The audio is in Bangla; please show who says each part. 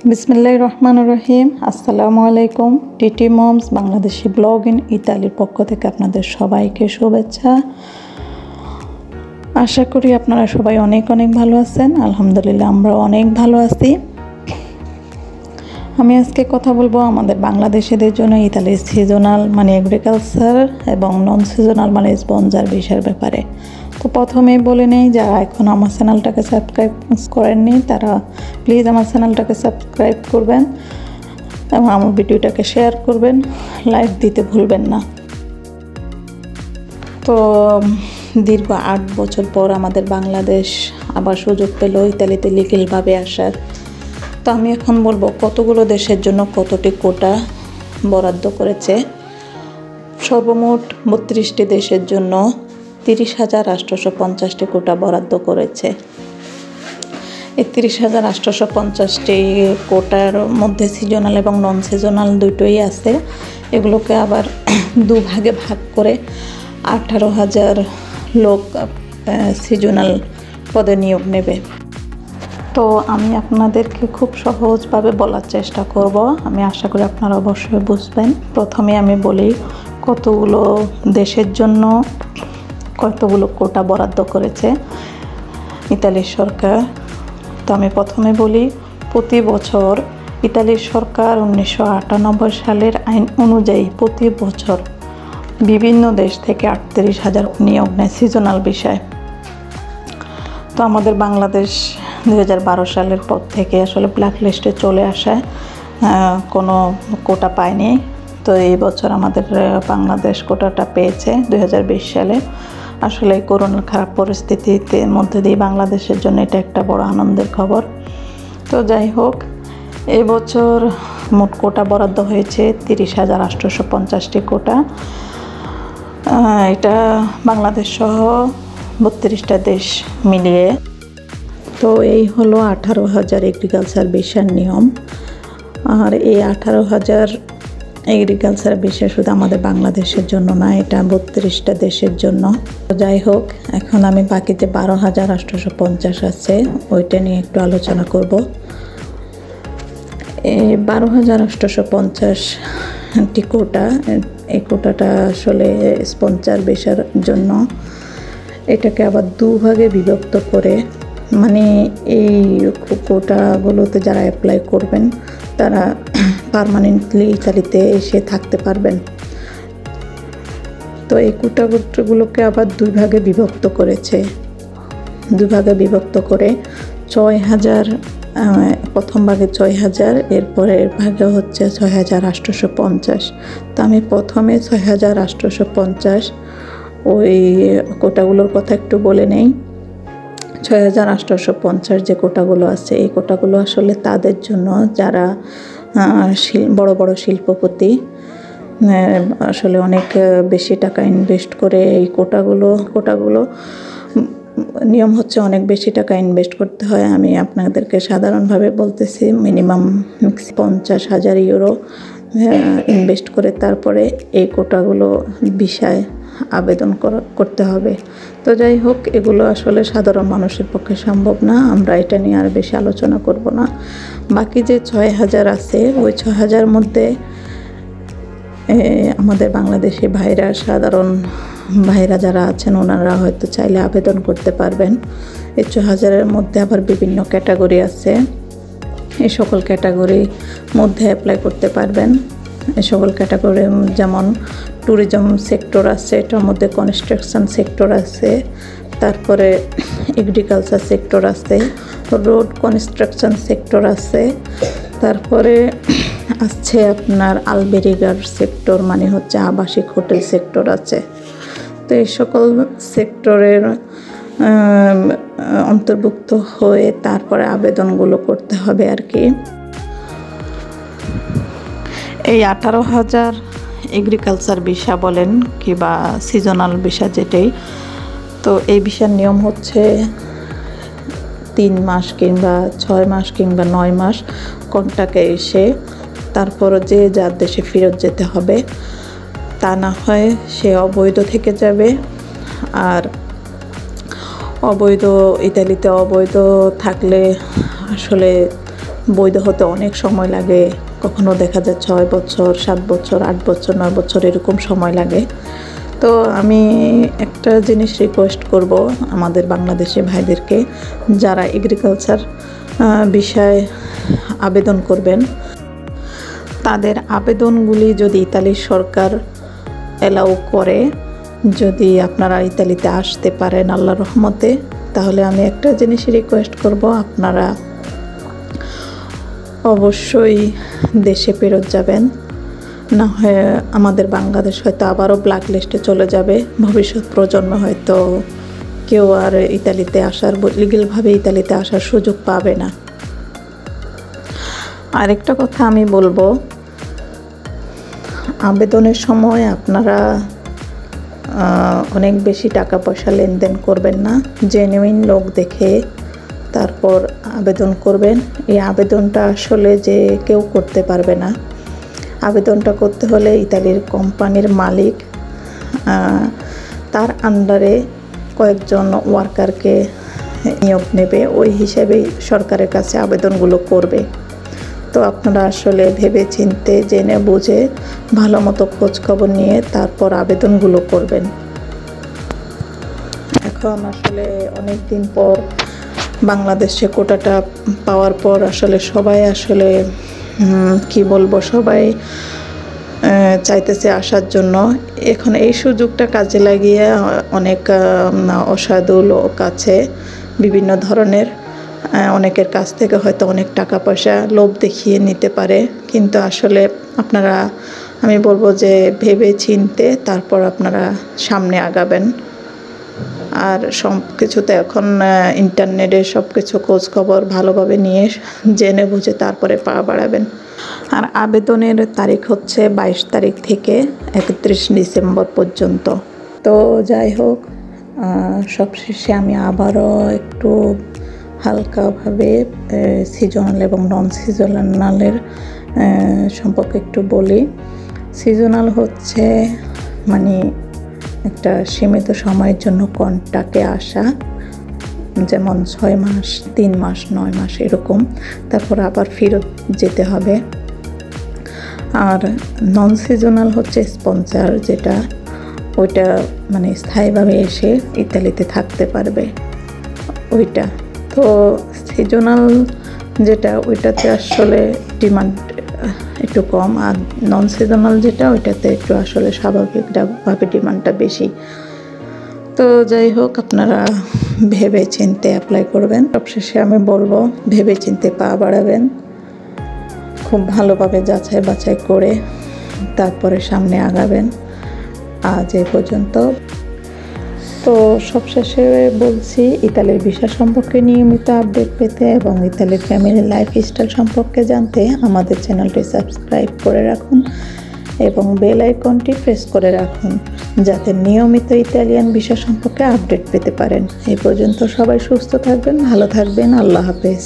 Speaker 1: বিসমিল্লাহির রহমানির রহিম। আসসালামু আলাইকুম। TT moms Bangladeshi blog in ইতালির পক্ষ থেকে আপনাদের সবাইকে শুভেচ্ছা। আশা করি আপনারা সবাই অনেক অনেক ভালো আছেন। আলহামদুলিল্লাহ আমরাও অনেক ভালো আছি। আমি আজকে কথা বলবো আমাদের বাংলাদেশিদের জন্য ইতালির সিজনাল মানে এগ্রিকালচার এবং নন সিজনাল মানে স্পঞ্জার বিষয়ের ব্যাপারে। তো প্রথমেই বলে নেই, যারা এখন আমার চ্যানেলটাকে সাবস্ক্রাইব করেননি তারা প্লিজ আমার চ্যানেলটাকে সাবস্ক্রাইব করবেন এবং আমার ভিডিওটাকে শেয়ার করবেন, লাইক দিতে ভুলবেন না। তো দীর্ঘ 8 বছর পর আমাদের বাংলাদেশ আবার সুযোগ পেল ইতালিতে লিগেলভাবে আসার। তো আমি এখন বলবো কতগুলো দেশের জন্য কতটি কোটা বরাদ্দ করেছে। সর্বমোট 32টি দেশের জন্য 30,850টি কোটা বরাদ্দ করেছে। এই 30,850টি কোটার মধ্যে সিজনাল এবং নন সিজনাল দুটোই আছে। এগুলোকে আবার দুভাগে ভাগ করে 18,000 লোক সিজনাল পদে নিয়োগ নেবে। তো আমি আপনাদেরকে খুব সহজভাবে বলার চেষ্টা করব, আমি আশা করি আপনারা অবশ্যই বুঝবেন। প্রথমে আমি বলি কতগুলো দেশের জন্য কতগুলো কোটা বরাদ্দ করেছে ইতালির সরকার। তো আমি প্রথমে বলি, প্রতি বছর ইতালির সরকার 1998 সালের আইন অনুযায়ী প্রতি বছর বিভিন্ন দেশ থেকে 38,000 নিয়োগ নেয় সিজনাল বিষয়। তো আমাদের বাংলাদেশ 2012 সালের পর থেকে আসলে ব্ল্যাক লিস্টে চলে আসায় কোনো কোটা পায়নি। তো এই বছর আমাদের বাংলাদেশ কোটাটা পেয়েছে 2020 সালে। আসলে এই করোনার খারাপ পরিস্থিতিতে মধ্যে দিয়ে বাংলাদেশের জন্য এটা একটা বড় আনন্দের খবর। তো যাই হোক, এই বছর মোট কোটা বরাদ্দ হয়েছে 30,850টি কোটা। এটা বাংলাদেশ সহ 32টা দেশ মিলিয়ে। তো এই হলো 18,000 এগ্রিকালচার বিষয়ের নিয়ম। আর এই 18,000 এগ্রিকালচার বিষয় শুধু আমাদের বাংলাদেশের জন্য না, এটা 32টা দেশের জন্য। যাই হোক, এখন আমি বাকি যে 12,850 আছে ওইটা নিয়ে একটু আলোচনা করব। এই 12,850টি কোটা, এই কোটাটা আসলে স্পন্সর বিষয়ের জন্য। এটাকে আবার দুভাগে বিভক্ত করে, মানে এই কোটাগুলোতে যারা অ্যাপ্লাই করবেন তারা পার্মানেন্টলি ইতালিতে এসে থাকতে পারবেন। তো এই কোটাগুলোকে আবার দুই ভাগে বিভক্ত করেছে। দুভাগে বিভক্ত করে 6,000, প্রথম ভাগে 6,000, এরপরে ভাগে হচ্ছে 6,850। তো আমি প্রথমে 6,850 ওই কোটাগুলোর কথা একটু বলে নেই। 6,850 যে কোটাগুলো আছে এই কোটাগুলো আসলে তাদের জন্য যারা বড় বড় শিল্পপতি আসলে অনেক বেশি টাকা ইনভেস্ট করে এই কোটাগুলো নিয়ম হচ্ছে অনেক বেশি টাকা ইনভেস্ট করতে হয়। আমি আপনাদেরকে সাধারণভাবে বলতেছি, মিনিমাম 50,000 ইউরো ইনভেস্ট করে তারপরে এই কোটাগুলো বিষয়ে আবেদন করতে হবে। তো যাই হোক, এগুলো আসলে সাধারণ মানুষের পক্ষে সম্ভব না। আমরা এটা নিয়ে আর বেশি আলোচনা করব না। বাকি যে 6,000 আছে ওই 6,000 মধ্যে আমাদের বাংলাদেশি ভাইরা, সাধারণ ভাইরা যারা আছেন ওনারা হয়তো চাইলে আবেদন করতে পারবেন। এই 6,000-এর মধ্যে আবার বিভিন্ন ক্যাটাগরি আছে। এই সকল ক্যাটাগরির মধ্যে অ্যাপ্লাই করতে পারবেন। এই সকল ক্যাটাগরি যেমন ট্যুরিজম সেক্টর আছে, এটার মধ্যে কনস্ট্রাকশন সেক্টর আছে, তারপরে এগ্রিকালচার সেক্টর আছে, রোড কনস্ট্রাকশন সেক্টর আছে, তারপরে আছে আপনার আলবেরিগার সেক্টর মানে হচ্ছে আবাসিক হোটেল সেক্টর আছে। তো এই সকল সেক্টরের অন্তর্ভুক্ত হয়ে তারপরে আবেদনগুলো করতে হবে আর কি। এই 18,000 এগ্রিকালচার ভিসা বলেন কিংবা সিজনাল ভিসা যেটাই, তো এই ভিসার নিয়ম হচ্ছে 3 মাস কিংবা 6 মাস কিংবা 9 মাস কন্ট্রাক্টে এসে তারপর যে যার দেশে ফেরত যেতে হবে। তা না হয় সে অবৈধ থেকে যাবে। আর ইতালিতে অবৈধ থাকলে আসলে বৈধ হতে অনেক সময় লাগে, কখনো দেখা যায় 6 বছর, 7 বছর, 8 বছর, 9 বছর এরকম সময় লাগে। তো আমি একটা জিনিস রিকোয়েস্ট করব আমাদের বাংলাদেশি ভাইদেরকে, যারা এগ্রিকালচার বিষয়ে আবেদন করবেন, তাদের আবেদনগুলি যদি ইতালির সরকার অ্যালাউ করে, যদি আপনারা ইতালিতে আসতে পারেন আল্লাহর রহমতে, তাহলে আমি একটা জিনিস রিকোয়েস্ট করব, আপনারা অবশ্যই দেশে ফেরত যাবেন। না হয় আমাদের বাংলাদেশ হয়তো আবারও ব্ল্যাক লিস্টে চলে যাবে। ভবিষ্যৎ প্রজন্ম হয়তো কেউ আর ইতালিতে আসার, লিগ্যালভাবে ইতালিতে আসার সুযোগ পাবে না। আরেকটা কথা আমি বলবো, আবেদনের সময় আপনারা অনেক বেশি টাকা পয়সা লেনদেন করবেন না। জেনুইন লোক দেখে তারপর আবেদন করবেন। এই আবেদনটা আসলে যে কেউ করতে পারবে না। আবেদনটা করতে হলে ইতালির কোম্পানির মালিক তার আন্ডারে কয়েকজন ওয়ার্কারকে নিয়োগ নেবে, ওই হিসেবেই সরকারের কাছে আবেদনগুলো করবে। তো আপনারা আসলে ভেবে চিন্তে জেনে বুঝে ভালো মতো খোঁজখবর নিয়ে তারপর আবেদনগুলো করবেন। এখন আসলে অনেক দিন পর বাংলাদেশে কোটাটা পাওয়ার পর আসলে সবাই আসলে কি বলবো, সবাই চাইতেছে আসার জন্য। এখন এই সুযোগটা কাজে লাগিয়ে অনেক অসাধু লোক আছে বিভিন্ন ধরনের, অনেকের কাছ থেকে হয়তো অনেক টাকা পয়সা লোভ দেখিয়ে নিতে পারে। কিন্তু আসলে আপনারা, আমি বলবো যে ভেবে চিনতে তারপর আপনারা সামনে আগাবেন। আর সব কিছুতে এখন ইন্টারনেটে সব কিছু খোঁজখবর ভালোভাবে নিয়ে জেনে বুঝে তারপরে পা বাড়াবেন। আর আবেদনের তারিখ হচ্ছে 22 তারিখ থেকে 31 ডিসেম্বর পর্যন্ত। তো যাই হোক, সবশেষে আমি আবারও একটু হালকাভাবে সিজনাল এবং নন সিজনালের সম্পর্কে একটু বলি। সিজনাল হচ্ছে মানে একটা সীমিত সময়ের জন্য কন্ট্রাক্টে আসা, যেমন 6 মাস, 3 মাস, 9 মাস এরকম, তারপর আবার ফেরত যেতে হবে। আর নন সিজনাল হচ্ছে স্পন্সর, যেটা ওইটা মানে স্থায়ীভাবে এসে ইতালিতে থাকতে পারবে ওইটা। তো সিজনাল যেটা, ওইটাতে আসলে ডিমান্ড একটু কম, আর নন সিজনাল যেটা ওইটাতে একটু আসলে স্বাভাবিকভাবে ডিমান্ডটা বেশি। তো যাই হোক, আপনারা ভেবে চিন্তে অ্যাপ্লাই করবেন। সবশেষে আমি বলবো ভেবে চিন্তে পা বাড়াবেন, খুব ভালোভাবে যাচাই বাছাই করে তারপরে সামনে আগাবেন। আজ এই পর্যন্ত। তো সবশেষে বলছি, ইতালির ভিসা সম্পর্কে নিয়মিত আপডেট পেতে এবং ইতালির ফ্যামিলি লাইফস্টাইল সম্পর্কে জানতে আমাদের চ্যানেলটি সাবস্ক্রাইব করে রাখুন এবং বেল আইকনটি প্রেস করে রাখুন, যাতে নিয়মিত ইতালিয়ান ভিসা সম্পর্কে আপডেট পেতে পারেন। এই পর্যন্ত সবাই সুস্থ থাকবেন, ভালো থাকবেন। আল্লাহ হাফেজ।